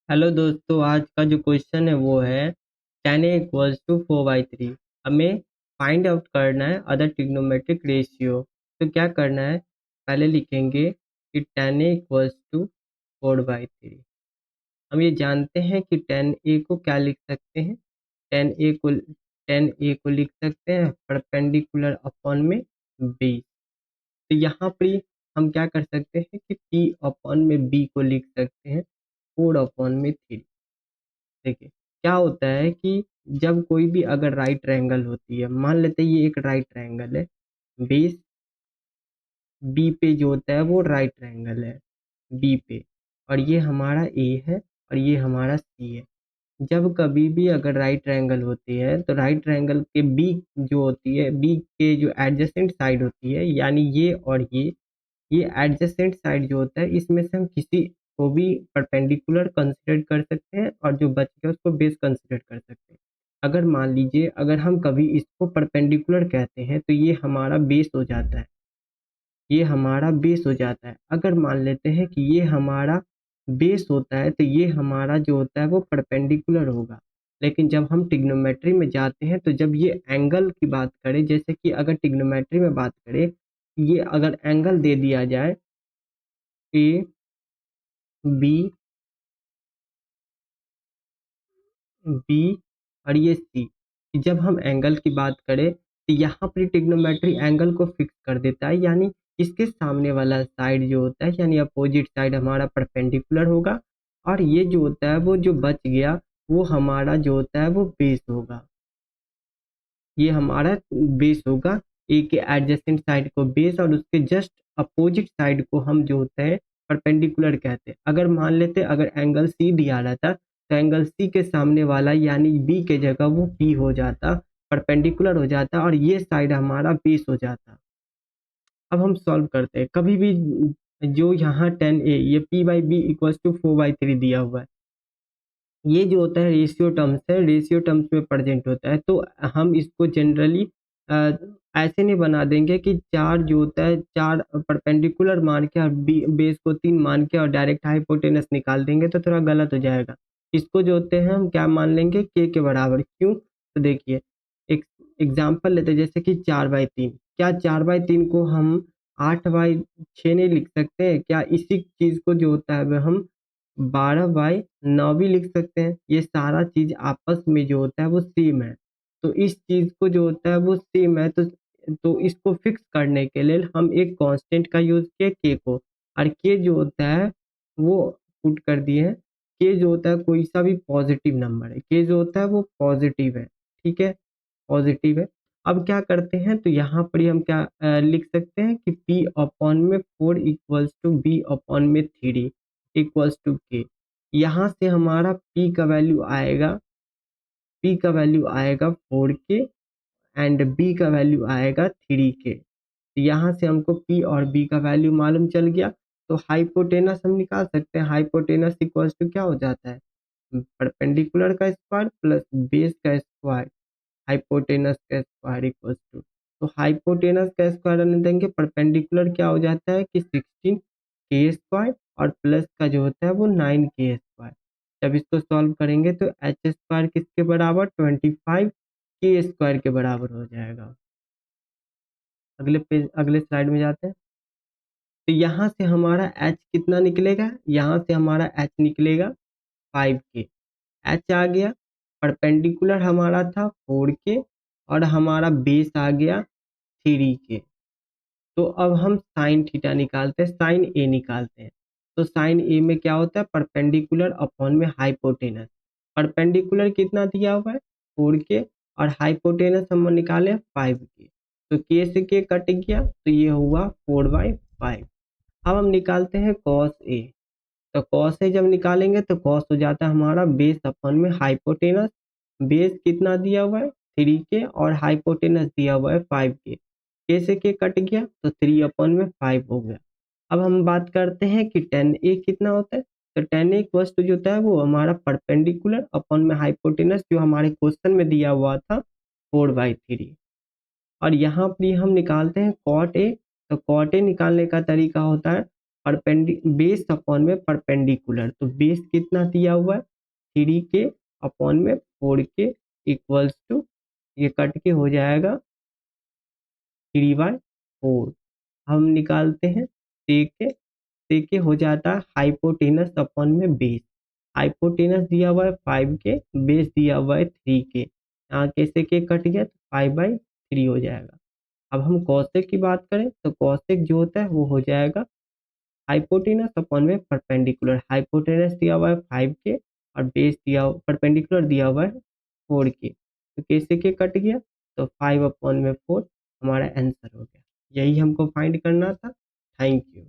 Hello दोस्तों, आज का जो क्वेश्चन है वो है tan a इक्वल्स टू 4/3। हमें फाइंड आउट करना है अदर ट्रिग्नोमेट्रिक रेशियो। तो क्या करना है, पहले लिखेंगे कि tan a इक्वल्स टू 4/3। हम ये जानते हैं कि tan a को क्या लिख सकते हैं, tan a को लिख सकते हैं परपेंडिकुलर अपॉन में b। तो यहाँ पर ही हम क्या कर सकते हैं कि p अपॉन में b को लिख सकते हैं 4/3। देखिए, क्या होता है कि जब कोई भी अगर राइट ट्रायंगल होती है, मान लेते हैं ये एक राइट ट्रायंगल है, बेस बी पे जो होता है वो राइट ट्रायंगल है बी पे, और ये हमारा ए है और ये हमारा सी है। जब कभी भी अगर राइट ट्रायंगल होती है तो राइट ट्रायंगल के बी जो होती है, बी के जो एडजेसेंट साइड होती है, यानी ये और ये एडजेसेंट साइड जो होता है इसमें से हम किसी को भी परपेंडिकुलर कंसीडर कर सकते हैं और जो बच गया उसको बेस कंसीडर कर सकते हैं। अगर मान लीजिए अगर हम कभी इसको परपेंडिकुलर कहते हैं तो ये हमारा बेस हो जाता है, ये हमारा बेस हो जाता है। अगर मान लेते हैं कि ये हमारा बेस होता है तो ये हमारा जो होता है वो परपेंडिकुलर होगा। लेकिन जब हम ट्रिग्नोमेट्री में जाते हैं तो जब ये एंगल की बात करें, जैसे कि अगर ट्रिग्नोमेट्री में बात करें, ये अगर एंगल दे दिया जाए ए बी बी और ये सी, जब हम एंगल की बात करें तो यहाँ पर ट्रिग्नोमेट्री एंगल को फिक्स कर देता है, यानी इसके सामने वाला साइड जो होता है यानी अपोजिट साइड हमारा परपेंडिकुलर होगा, और ये जो होता है वो जो बच गया वो हमारा जो होता है वो बेस होगा। ये हमारा बेस होगा, ए के एडजेसेंट साइड को बेस और उसके जस्ट अपोजिट साइड को हम जो होते हैं परपेंडिकुलर कहते हैं। अगर मान लेते अगर एंगल सी दिया रहता तो एंगल सी के सामने वाला यानी बी के जगह वो पी हो जाता, परपेंडिकुलर हो जाता और ये साइड हमारा बेस हो जाता। अब हम सॉल्व करते हैं, कभी भी जो यहाँ tan a ये p/b इक्वल्स टू 4/3 दिया हुआ है, ये जो होता है रेशियो टर्म्स है, रेशियो टर्म्स में प्रेजेंट होता है। तो हम इसको जनरली ऐसे नहीं बना देंगे कि 4 जो होता है 4 परपेंडिकुलर मान के और बेस को 3 मान के और डायरेक्ट हाइपोटेनस निकाल देंगे तो थोड़ा गलत हो जाएगा। इसको जो होते हैं हम क्या मान लेंगे, के बराबर। क्यों? तो देखिए, एक एग्जाम्पल लेते हैं, जैसे कि 4/3। क्या 4/3 को हम 8/6 नहीं लिख सकते हैं? क्या इसी चीज़ को जो होता है वह हम 12/9 भी लिख सकते हैं? ये सारा चीज़ आपस में जो होता है वो सेम है। तो इस चीज़ को जो होता है वो सेम है, तो इसको फिक्स करने के लिए हम एक कांस्टेंट का यूज़ किए के को, और के जो होता है वो पुट कर दिए हैं। के जो होता है कोई सा भी पॉजिटिव नंबर है, के जो होता है वो पॉजिटिव है, ठीक है? पॉजिटिव है। अब क्या करते हैं तो यहाँ पर ही हम क्या लिख सकते हैं कि p अपॉन में 4 इक्वल्स टू b अपॉन में 3 इक्वल्स टू k। यहाँ से हमारा p का वैल्यू आएगा 4k एंड b का वैल्यू आएगा 3k। तो यहाँ से हमको p और b का वैल्यू मालूम चल गया, तो हाइपोटेनस हम निकाल सकते हैं। हाइपोटेनस इक्वल्स टू क्या हो जाता है, परपेंडिकुलर का स्क्वायर प्लस बेस का स्क्वायर, हाइपोटेनस का स्क्वायर इक्वल्स टू, तो हाइपोटेनस का स्क्वायर रहने देंगे, परपेंडिकुलर क्या हो जाता है कि 16 के स्क्वायर और प्लस का जो होता है वो 9 के स्क्वायर। जब इसको सॉल्व करेंगे तो एच स्क्वायर किसके बराबर, 25 के स्क्वायर के बराबर हो जाएगा। अगले पेज अगले स्लाइड में जाते हैं। तो यहाँ से हमारा एच कितना निकलेगा, यहाँ से हमारा एच निकलेगा 5k। एच आ गया, परपेंडिकुलर हमारा था 4k और हमारा बेस आ गया 3k। तो अब हम साइन थीटा निकालते हैं, साइन ए निकालते हैं। तो साइन ए में क्या होता है, परपेंडिकुलर अपॉन में हाइपोटेनस। परपेंडिकुलर कितना दिया हुआ है 4k और हाइपोटेनस हम निकाले 5k, तो k से k कट गया तो ये हुआ 4/5। अब हम निकालते हैं कॉस ए। तो कॉस ए जब निकालेंगे तो कॉस हो जाता है हमारा बेस अपॉन में हाइपोटेनस। बेस कितना दिया हुआ है 3k और हाइपोटेनस दिया हुआ है 5k, के से के कट गया तो 3/5 हो गया। अब हम बात करते हैं कि tan a कितना होता है, तो tan a इक्वल्स टू जो होता है वो हमारा परपेंडिकुलर अपॉन में हाइपोटेनस जो हमारे क्वेश्चन में दिया हुआ था 4/3। और यहाँ पर हम निकालते हैं cot a। तो cot a निकालने का तरीका होता है बेस अपॉन में परपेंडिकुलर, तो बेस कितना दिया हुआ है 3k अपॉन में 4k इक्वल्स टू, ये कट के हो जाएगा 3/4। हम निकालते हैं सेके हो जाता है हाइपोटेनस अपॉन में बेस। हाइपोटेनस दिया हुआ है 5k, बेस दिया हुआ है 3k, यहाँ कैसे के कट गया तो 5/3 हो जाएगा। अब हम कॉसेक की बात करें तो कॉसेक जो होता है वो हो जाएगा हाइपोटेनस अपॉन में परपेंडिकुलर। हाइपोटेनस दिया हुआ है 5k और बेस दिया परपेंडिकुलर दिया हुआ है 4k, तो कैसे के कट गया तो 5/4 हमारा आंसर हो गया। यही हमको फाइंड करना था। Thank you.